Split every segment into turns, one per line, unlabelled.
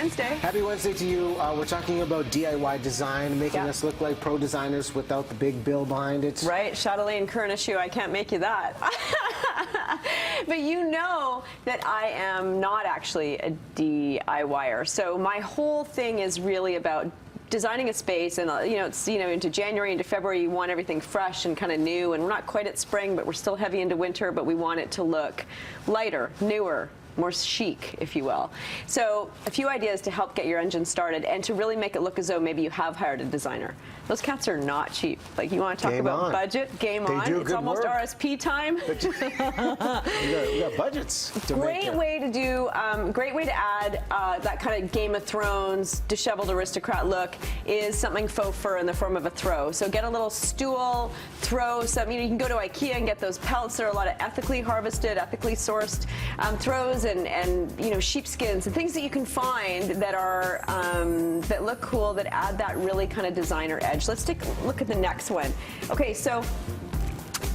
Wednesday.
Happy Wednesday to you. We're talking about DIY design, making us look like pro designers without the big bill behind it.
Right, Chatelaine Current shoe, I can't make you that. But you know that I am not actually a DIYer. So my whole thing is really about designing a space, and it's into January, into February, you want everything fresh and kind of new, and we're not quite at spring, but we're still heavy into winter, but we want it to look lighter, newer, more chic, if you will. So a few ideas to help get your engine started and to really make it look as though maybe you have hired a designer. Those cats are not cheap. Like, you want to talk about budget, game on.
Do
it's
good
almost
work.
RSP time.
We got budgets to
Great way to do, great way to add that kind of Game of Thrones, disheveled aristocrat look is something faux fur in the form of a throw. So get a little stool, throw some, you can go to IKEA and get those pellets. There are a lot of ethically harvested, ethically sourced throws and sheepskins and things that you can find that are, that look cool, that add that really kind of designer edge. Let's take a look at the next one. Okay, so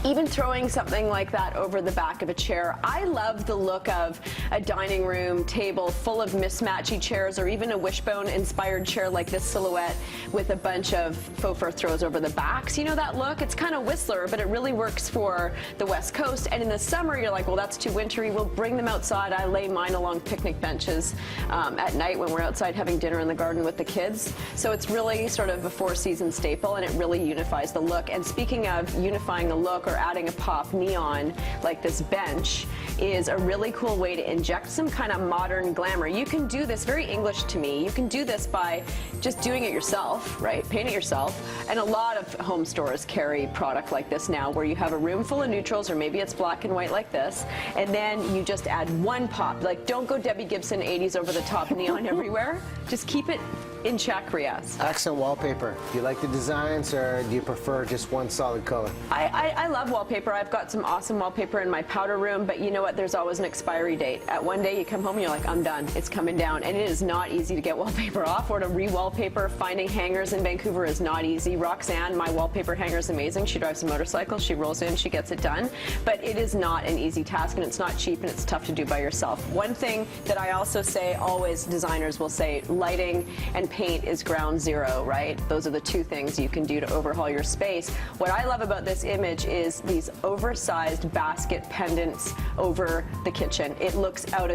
even throwing something like that over the back of a chair. I love the look of a dining room table full of mismatchy chairs, or even a wishbone-inspired chair like this silhouette with a bunch of faux fur throws over the backs. You know that look? It's kind of Whistler, but it really works for the West Coast. And in the summer, you're like, well, that's too wintry. We'll bring them outside. I lay mine along picnic benches at night when we're outside having dinner in the garden with the kids. So it's really sort of a four-season staple, and it really unifies the look. And speaking of unifying the look, or adding a pop, neon like this bench is a really cool way to inject some kind of modern glamour. You can do this, very English to me, you can do this by just doing it yourself, right? Paint it yourself. And a lot of home stores carry product like this now, where you have a room full of neutrals, or maybe it's black and white like this, and then you just add one pop. Like, don't go Debbie Gibson 80s over the top neon everywhere. Just keep it in check, Riaz.
Accent wallpaper. Do you like the designs, or do you prefer just one solid color?
I love wallpaper. I've got some awesome wallpaper in my powder room, but you know what? There's always an expiry date. At one day you come home and you're like, I'm done. It's coming down. And it is not easy to get wallpaper off or to re-wallpaper. Finding hangers in Vancouver is not easy. Roxanne, my wallpaper hanger, is amazing. She drives a motorcycle. She rolls in. She gets it done. But it is not an easy task, and it's not cheap, and it's tough to do by yourself. One thing that I also say, always designers will say, lighting and paint is ground zero, right? Those are the two things you can do to overhaul your space. What I love about this image is these oversized basket pendants over the kitchen. It looks out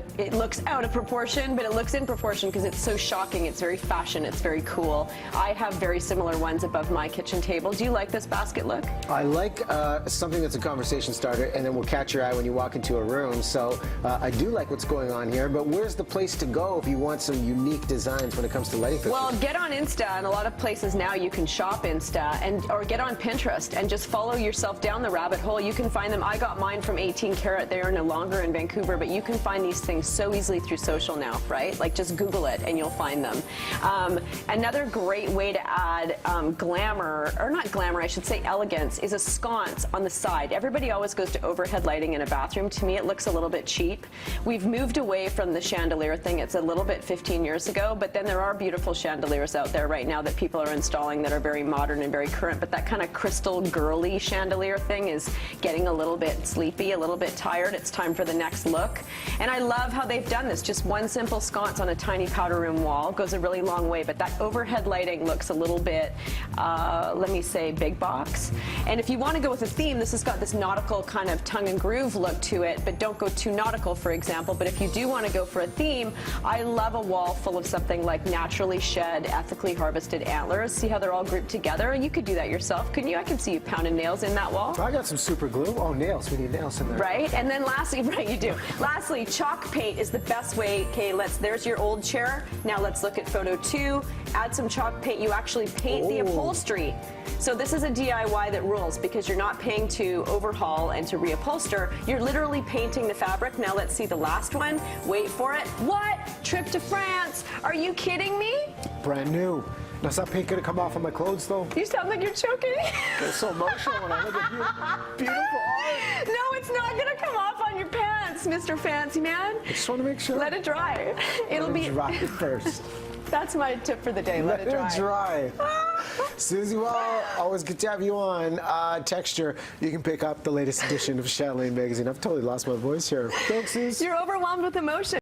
of proportion, but it looks in proportion because it's so shocking. It's very fashion. It's very cool. I have very similar ones above my kitchen table. Do you like this basket look?
I like something that's a conversation starter, and then will catch your eye when you walk into a room. So I do like what's going on here, but where's the place to go if you want some unique designs when it comes to lighting fixtures?
Well, get on Insta, and a lot of places now you can shop Insta, or get on Pinterest and just follow yourself down the rabbit hole. You can find them. I got mine from 18 Karat. They are no longer in Vancouver, but you can find these things so easily through social now, right? Like, just Google it and you'll find them. Another great way to add glamour, or not glamour, I should say elegance, is a sconce on the side. Everybody always goes to overhead lighting in a bathroom. To me, it looks a little bit cheap. We've moved away from the chandelier thing. It's a little bit 15 years ago, but then there are beautiful chandeliers out there right now that people are installing that are very modern and very current, but that kind of crystal girly chandelier thing is getting a little bit sleepy, a little bit tired. It's time for the next look. And I love how they've done this. Just one simple sconce on a tiny powder room wall goes a really long way, but that overhead lighting looks a little bit, let me say, big box. And if you want to go with a theme, this has got this nautical kind of tongue and groove look to it, but don't go too nautical, for example. But if you do want to go for a theme, I love a wall full of something like naturally shed, ethically harvested antlers. See how they're all grouped together? You could do that yourself, couldn't you? I can see you pounding nails in that wall.
I got some super glue. Oh, nails. We need nails in there.
Right? And then lastly, right, you do. Lastly, chalk paint is the best way. Okay, there's your old chair. Now let's look at photo 2. Add some chalk paint. You actually paint the upholstery. So this is a DIY that rules, because you're not paying to overhaul and to reupholster. You're literally painting the fabric. Now let's see the last one. Wait for it. What? Trip to France. Are you kidding me?
Brand new. Now, is that paint going to come off on my clothes, though?
You sound like you're choking.
It's so emotional when I look at beautiful art.
No, it's not going to come off on your pants, Mr. Fancy Man.
I just want to make sure.
Let it dry. It'll be
dry first.
That's my tip for the day. Let it dry.
Susie, well, always good to have you on. Texture, you can pick up the latest edition of Chatelaine magazine. I've totally lost my voice here. Thanks, Susie.
You're overwhelmed with emotion.